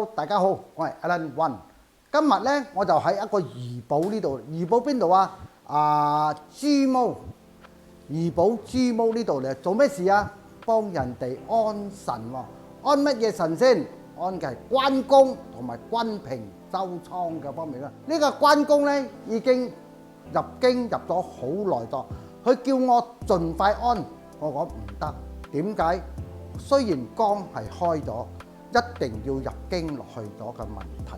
Hello， 大家好，我係 Alan One。今日咧我就喺一個怡保呢度，怡保邊度啊？豬毛，怡保豬毛呢度嚟做咩事啊？幫人哋安神喎，安乜嘢神先？安嘅係關公同埋關平周倉嘅方面啦。呢個關公咧已經入京入咗好耐咗，佢叫我盡快安，我講唔得。點解？雖然光係開咗，一定要入京落去咗嘅問題，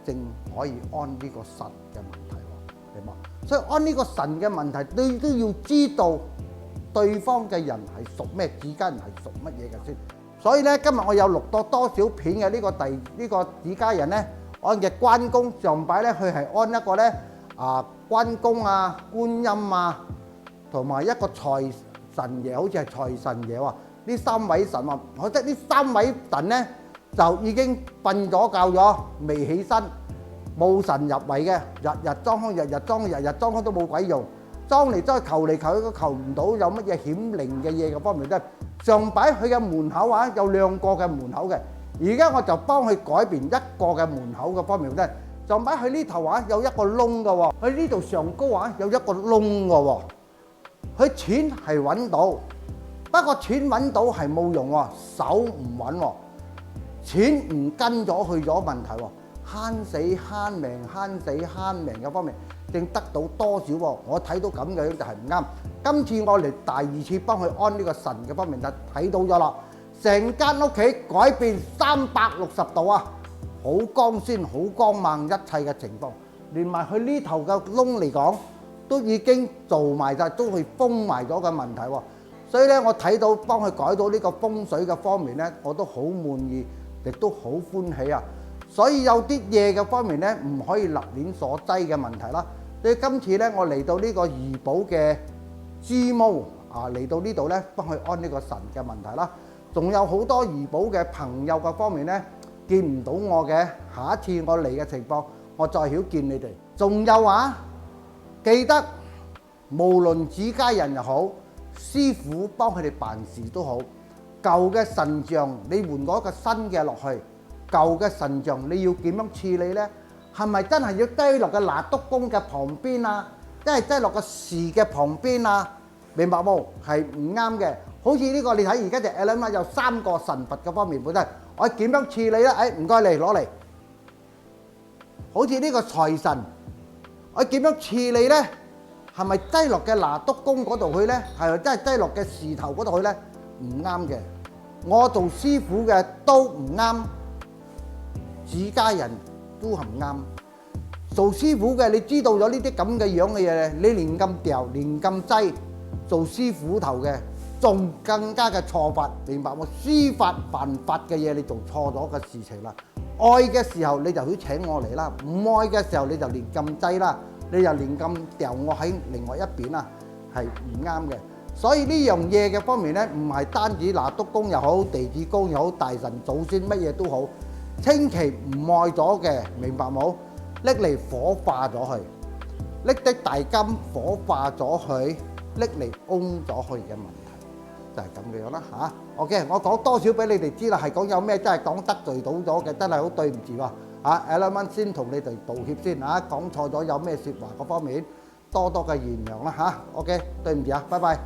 正可以安呢個神嘅問題喎，明嘛？所以安呢個神嘅問題，你都要知道對方嘅人係屬咩，自家人係屬乜嘢嘅先。所以咧，今日我有錄到多少片嘅呢個自家人咧安嘅關公，上擺咧佢係安一個咧關公啊、觀音啊，同埋一個財神爺，好似係財神爺喎。呢三位神喎，我覺得呢三位神咧就已經瞓咗覺咗，未起身，冇神入位嘅，日日裝香，日日裝香都冇鬼用，裝嚟裝去求嚟求去都求唔到有乜嘢顯靈嘅嘢嘅方面啫。上擺佢嘅門口啊，有兩個嘅門口嘅，而家我就幫佢改變一個嘅門口嘅方面啫。上擺佢呢頭啊有一個窿嘅喎，佢呢度上高啊有一個窿嘅喎，佢錢係揾到。不過錢揾到係冇用喎，手唔穩喎，錢唔跟咗去咗問題喎，慳死慳命嘅方面，正得到多少喎？我睇到咁嘅樣就係唔啱。今次我嚟第二次幫佢安呢個神嘅方面就睇到咗啦，成間屋企改變360度啊，好光鮮、好光猛，一切嘅情況，連埋佢呢頭嘅窿嚟講，都已經做埋晒，都係封埋咗嘅問題喎。所以咧，我睇到幫佢改到呢個風水嘅方面咧，我都好滿意，亦都好歡喜啊！所以有啲嘢嘅方面咧，唔可以勒鏈所擠嘅問題啦。所以今次咧，我嚟到呢個怡保嘅豬毛嚟到呢度咧，幫佢安呢個神嘅問題啦。仲有好多怡保嘅朋友嘅方面咧，見唔到我嘅，下一次我嚟嘅情況，我再曉見你哋。仲有記得無論自家人又好，師傅幫佢哋辦事都好，舊嘅神像你換嗰個新嘅落去，舊嘅神像你要點樣處理呢？係咪真係要擠落個拿督公嘅旁邊啊？真係擠落個樹嘅旁邊啊？明白冇？係唔啱嘅。好似呢個你睇而家隻 Alan 有3個神佛嘅方面本身，我點樣處理呢？唔該你攞嚟。好似呢個財神，我點樣處理呢？係咪擠落嘅拿督公嗰度去呢？係咪真係擠落嘅樹頭嗰度去呢？唔啱嘅。我做師傅嘅都唔啱，自家人都係唔啱。做師傅嘅你知道咗呢啲咁嘅樣嘅嘢，你亂咁掉，亂咁擠，做師傅頭嘅仲更加嘅錯法，明白冇？書法犯法嘅嘢你做錯咗嘅事情啦。愛嘅時候你就要請我嚟啦，唔愛嘅時候你就亂咁擠啦。你又亂咁掉我喺另外一邊啊，係唔啱嘅。所以呢樣嘢嘅方面咧，唔係單止拿督公又好，地主公又好，大神祖先乜嘢都好，千祈唔愛咗嘅，明白冇？拎嚟火化咗佢，拎啲大金火化咗佢，拎嚟翁咗佢嘅問題，就係咁嘅樣啦嚇。OK， 我講多少俾你哋知啦，係講有咩真係講得罪到咗嘅，真係好對唔住喎。Alan 先同你哋道歉先講錯咗有咩説話嗰方面，多多嘅原諒啦OK，對唔住拜拜。